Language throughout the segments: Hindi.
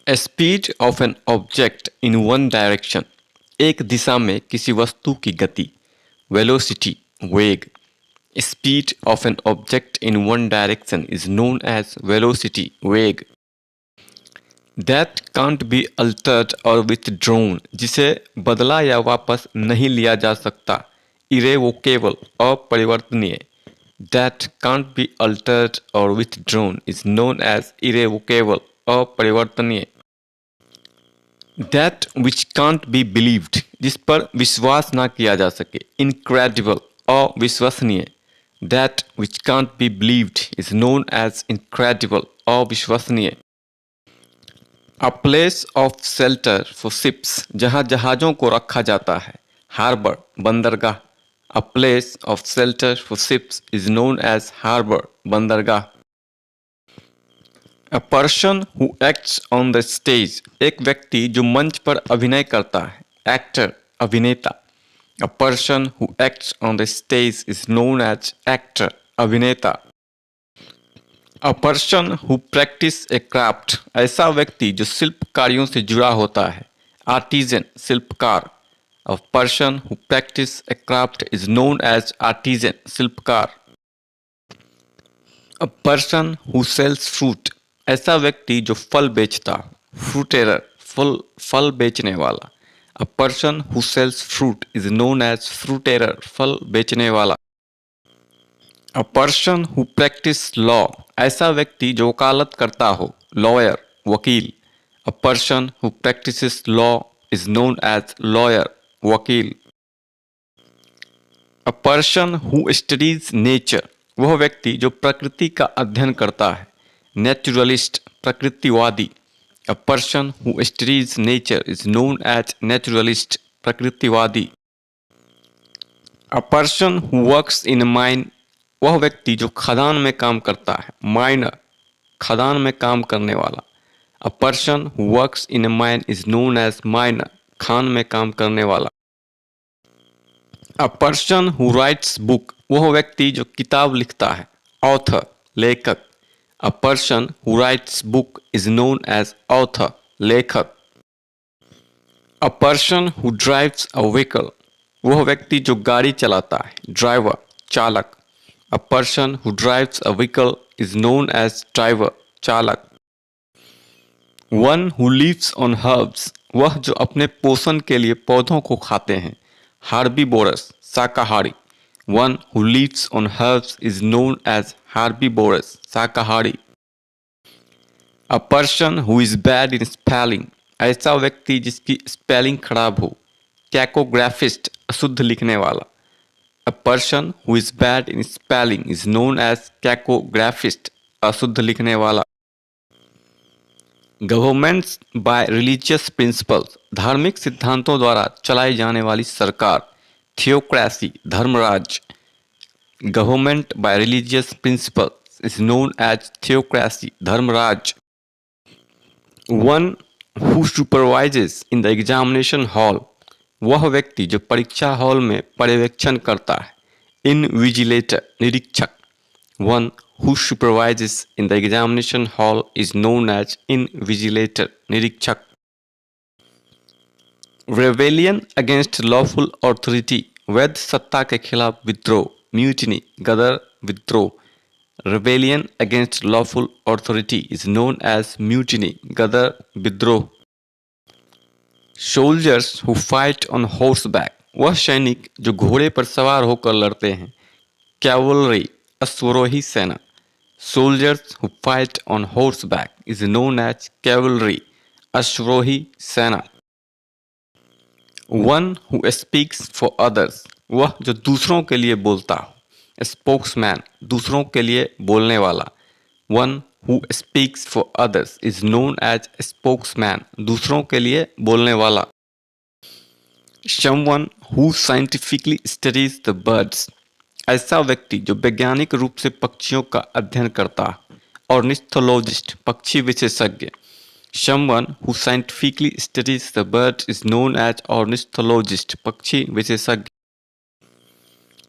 Speed of an object in one direction, एक दिशा में किसी वस्तु की गति। वेलोसिटी, वेग। Speed of an object in one direction is known as velocity, वेग। That can't be altered or withdrawn, जिसे बदला या वापस नहीं लिया जा सकता। इरेवोकेबल, अपरिवर्तनीय। That can't be altered or withdrawn is known as irrevocable, अपरिवर्तनीय। That which can't be believed, जिस पर विश्वास ना किया जा सके। इनक्रेडिबल, अविश्वसनीय। That which can't be believed is known as incredible, अविश्वसनीय। A place of shelter for ships, जहाँ जहाजों को रखा जाता है। हार्बर, बंदरगाह। A place of shelter for ships is known as harbour, बंदरगाह। A person who acts on the stage, एक व्यक्ति जो मंच पर अभिनय करता है। Actor, अभिनेता। A person who acts on the stage is known as actor, अभिनेता। A person who practice a craft, ऐसा व्यक्ति जो शिल्प कार्यों से जुड़ा होता है। Artisan, शिल्पकार। A person who practice a craft is known as artisan, शिल्पकार। A person who sells fruit, ऐसा व्यक्ति जो फल बेचता। फ्रूटेरर, फल बेचने वाला। A person who sells fruit is known as fruiterer, फल बेचने वाला। A person who practice law, ऐसा व्यक्ति जो वकालत करता हो। लॉयर, वकील। A person who practises law is known as lawyer, वकील। A person who studies nature, वह व्यक्ति जो प्रकृति का अध्ययन करता है। नेचुरलिस्ट, प्रकृतिवादी। A person who studies nature is known as naturalist, प्रकृतिवादी। A person who works in mine, वह व्यक्ति जो खदान में काम करता है। माइनर, खदान में काम करने वाला। A person who works in mine is known as miner, खान में काम करने वाला। A person who writes book, वह व्यक्ति जो किताब लिखता है। ऑथर, लेखक। A person who writes book is known as author, लेखक। A person who drives a vehicle, वह व्यक्ति जो गाड़ी चलाता है। ड्राइवर, चालक। A person who drives a vehicle is known as driver, चालक। One who lives on herbs, वह जो अपने पोषण के लिए पौधों को खाते हैं। हार्बीवोरस, शाकाहारी। One who lives on herbs is known as herbivorous, शाकाहारी। A person who is bad in spelling, ऐसा व्यक्ति जिसकी स्पेलिंग खराब हो। कैकोग्राफिस्ट, अशुद्ध लिखने वाला। A person who is bad in spelling is known as cacographist, अशुद्ध लिखने वाला। गवर्नमेंट्स बाय रिलीजियस प्रिंसिपल्स, धार्मिक सिद्धांतों द्वारा चलाई जाने वाली सरकार। थियोक्रेसी, धर्मराज। Government by religious principles is known as theocracy, धर्मराज। One who supervises in the examination hall, वह व्यक्ति जो परीक्षा हॉल में पर्यवेक्षण करता है। इनविजिलेटर, निरीक्षक। One who supervises in the examination hall is known as invigilator, निरीक्षक। रेबेलियन अगेंस्ट लॉफुल अथॉरिटी, वैध सत्ता के खिलाफ विद्रोह। म्यूटिनी, गदर, विद्रोह। Rebellion against lawful authority is known as mutiny, गदर, विद्रोह। Soldiers who fight on horseback, वह सैनिक जो घोड़े पर सवार होकर लड़ते हैं। Cavalry, अश्वरोही सेना। Soldiers who fight on horseback is known as cavalry, अश्वरोही सेना। One who speaks for others, वह जो दूसरों के लिए बोलता हो। स्पोक्समैन, दूसरों के लिए बोलने वाला। One who speaks for others is known as spokesman, दूसरों के लिए बोलने वाला। Someone who scientifically studies the birds, ऐसा व्यक्ति जो वैज्ञानिक रूप से पक्षियों का अध्ययन करता। ऑर्निथोलॉजिस्ट, पक्षी विशेषज्ञ। Someone who scientifically studies the birds is known as ornithologist, पक्षी विशेषज्ञ।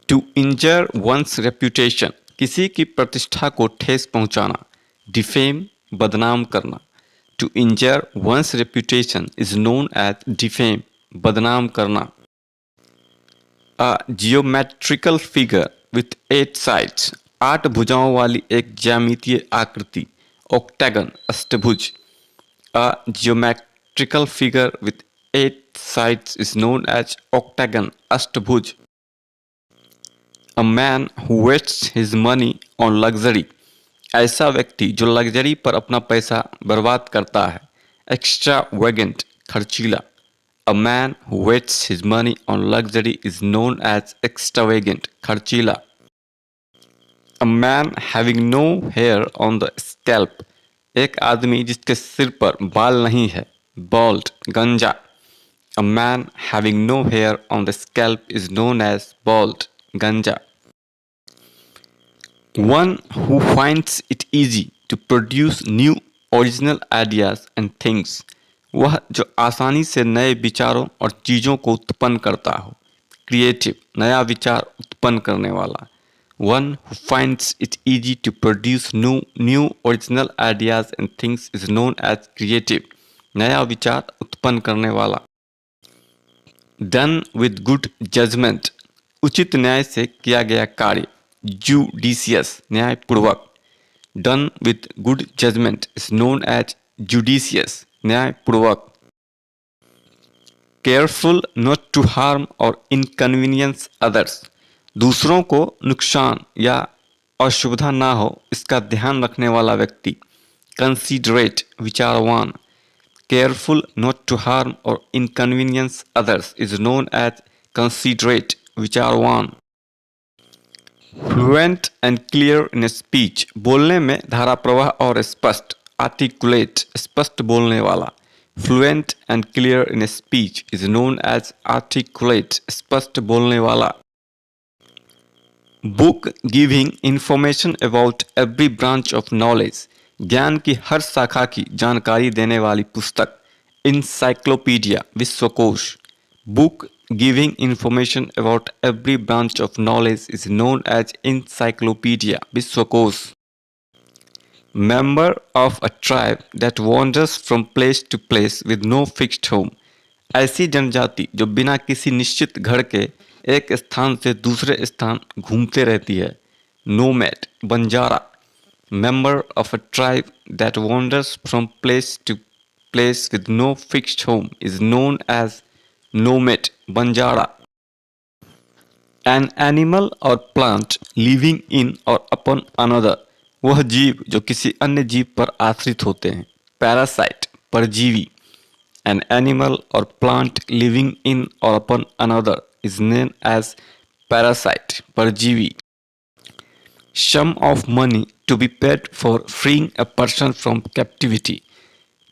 टू इंजर वंस रेप्यूटेशन, किसी की प्रतिष्ठा को ठेस पहुंचाना। डिफेम, बदनाम करना। To injure one's reputation is known as defame, बदनाम करना. A geometrical figure with 8 sides, 8 भुजाओं वाली एक ज्यामितीय आकृति, octagon, अष्टभुज. A geometrical figure with 8 sides is known as octagon, अष्टभुज. A man who wastes his money on luxury, ऐसा व्यक्ति जो लग्जरी पर अपना पैसा बर्बाद करता है. Extravagant, खर्चीला. A man who wastes his money on luxury is known as extravagant, खर्चीला. A man having no hair on the scalp, एक आदमी जिसके सिर पर बाल नहीं है. Bald, गंजा. A man having no hair on the scalp is known as bald, गंजा. One who finds it easy to produce new original ideas and things, वह जो आसानी से नए विचारों और चीज़ों को उत्पन्न करता हो. Creative, नया विचार उत्पन्न करने वाला. One who finds it easy to produce new original ideas and things is known as creative, नया विचार उत्पन्न करने वाला. Done with good judgment, उचित न्याय से किया गया कार्य. Judicious, न्यायपूर्वक. Done with good judgment is known as judicious, न्यायपूर्वक. Careful not to harm or inconvenience others, दूसरों को नुकसान या असुविधा ना हो इसका ध्यान रखने वाला व्यक्ति. Considerate, विचारवान. Careful not to harm or inconvenience others is known as considerate, विचारवान. Fluent and clear in speech, बोलने में धारा प्रवाह और स्पष्ट. Articulate, स्पष्ट बोलने वाला. Fluent and clear in speech is known as articulate, स्पष्ट बोलने वाला. Book giving information about every branch of knowledge, ज्ञान की हर शाखा की जानकारी देने वाली पुस्तक. Encyclopedia, विश्वकोश. Book giving information about every branch of knowledge is known as encyclopedia, विश्वकोश. Member of a tribe that wanders from place to place with no fixed home, ऐसी जनजाति जो बिना किसी निश्चित घर के एक स्थान से दूसरे स्थान घूमते रहती है. Nomad, Banjara. Member of a tribe that wanders from place to place with no fixed home is known as nomad, Banjara. An animal or plant living in or upon another, वह जीव जो किसी अन्य जीव पर आश्रित होते हैं. Parasite, परजीवी. An animal or plant living in or upon another is known as parasite, परजीवी. Sum of money to be paid for freeing a person from captivity,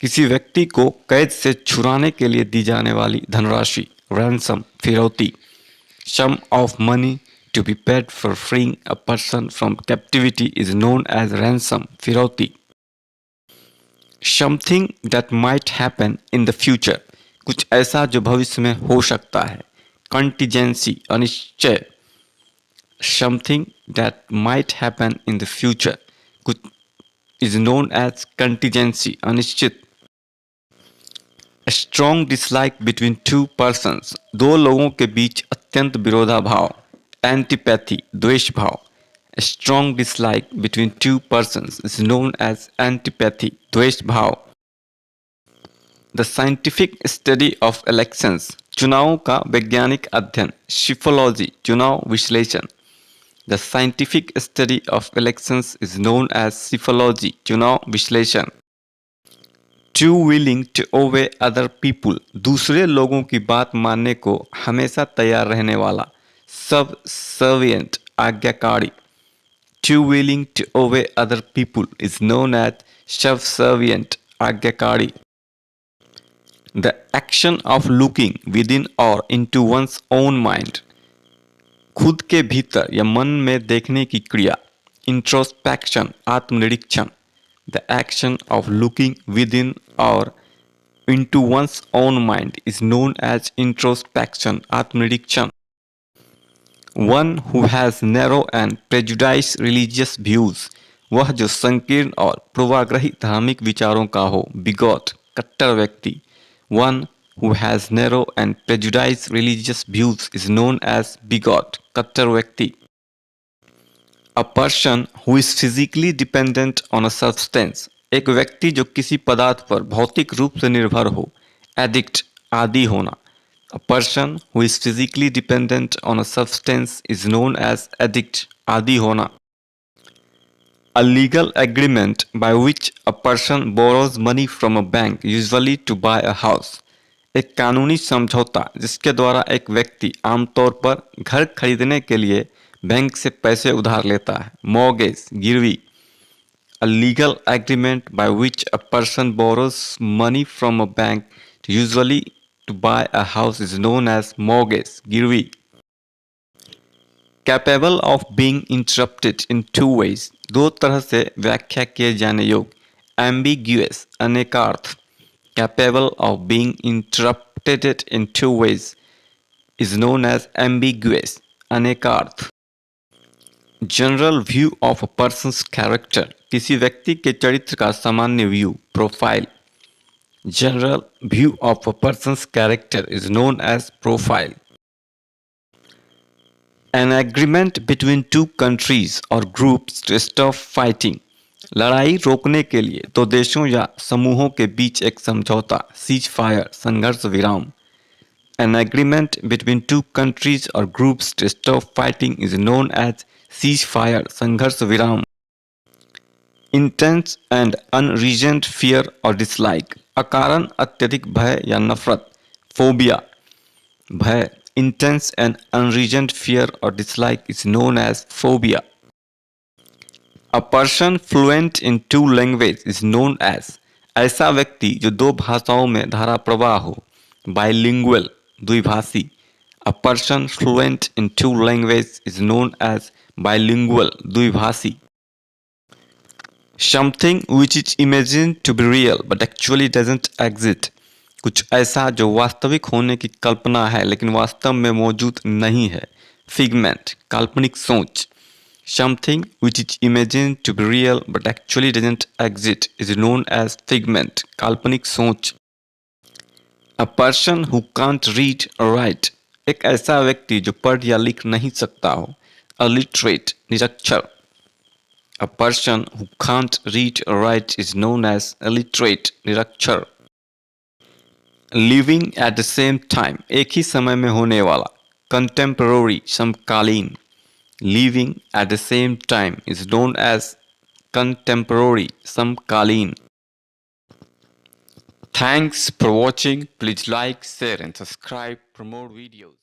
किसी व्यक्ति को कैद से छुड़ाने के लिए दी जाने वाली धनराशि. Ransom, फिरौती. Sum of money to be paid for freeing a person from captivity is known as ransom, फिरौती. Something that might happen in the future, कुछ ऐसा जो भविष्य में हो सकता है. Contingency, Anishchay. Something that might happen in the future, कुछ is known as contingency, अनिश्चित. A strong dislike between two persons, दो लोगों के बीच अत्यंत विरोधाभाव. Antipathy, द्वेष भाव. A strong dislike between two persons is known as antipathy, द्वेष भाव. The scientific study of elections, चुनावों का वैज्ञानिक अध्ययन. Psephology, चुनाव विश्लेषण. The scientific study of elections is known as psephology, चुनाव विश्लेषण. Too willing to obey other people, दूसरे लोगों की बात मानने को हमेशा तैयार रहने वाला. Subservient, आज्ञाकारी. Too willing to obey other people is known as subservient, आज्ञाकारी. The action of looking within or into one's own mind, खुद के भीतर या मन में देखने की क्रिया. Introspection, आत्मनिरीक्षण. The action of looking within or into one's own mind is known as introspection, आत्मनिरीक्षण. One who has narrow and prejudiced religious views, वह जो संकीर्ण और पूर्वाग्रही धार्मिक विचारों का हो, बिगॉट कट्टर व्यक्ति। One who has narrow and prejudiced religious views is known as bigot कट्टर व्यक्ति। A person who is physically dependent on a substance, एक व्यक्ति जो किसी पदार्थ पर भौतिक रूप से निर्भर हो, एडिक्ट आदी होना। A person who is physically dependent on a substance is known as addict आदी होना। A legal agreement by which a person borrows money from a bank usually to buy a house, एक कानूनी समझौता जिसके द्वारा एक व्यक्ति आमतौर पर घर खरीदने के लिए बैंक से पैसे उधार लेता है, मॉर्गेज गिरवी। A legal agreement by which a person borrows money from a bank usually to buy a house is known as mortgage गिरवी। Capable of being interpreted in two ways, दो तरह से व्याख्या किए जाने योग्य। Ambiguous अनेकार्थ, capable of being interpreted in two ways is known as ambiguous अनेकार्थ। General view of a person's character, किसी व्यक्ति के चरित्र का सामान्य view, profile. General view of a person's character is known as profile. An agreement between two countries or groups to stop fighting, लड़ाई रोकने के लिए दो देशों या समूहों के बीच एक समझौता, सीज फायर संघर्ष विराम। An agreement between two countries or groups to stop fighting is known as ceasefire संघर्ष विराम। Intense and unreasoned fear or dislike, अकारण अत्यधिक भय या नफरत, phobia भय। Intense and unreasoned fear or dislike is known as phobia। A person fluent in two languages is known as, ऐसा व्यक्ति जो दो भाषाओं में धारा प्रवाह हो, bilingual द्विभाषी। A person fluent in two languages is known as bilingual द्विभाषी। Something which is imagined to be real but actually doesn't exist, कुछ ऐसा जो वास्तविक होने की कल्पना है लेकिन वास्तव में मौजूद नहीं है, figment काल्पनिक सोच। Something which is imagined to be real but actually doesn't exist is known as figment काल्पनिक सोच। A person who can't read or write, एक ऐसा व्यक्ति जो पढ़ या लिख नहीं सकता हो, illiterate निरक्षर। A person who can't read or write is known as illiterate निरक्षर। Living at the same time, एक ही समय में होने वाला, contemporary समकालीन। Living at the same time is known as contemporary समकालीन। Thanks for watching. Please like, share and subscribe for more videos.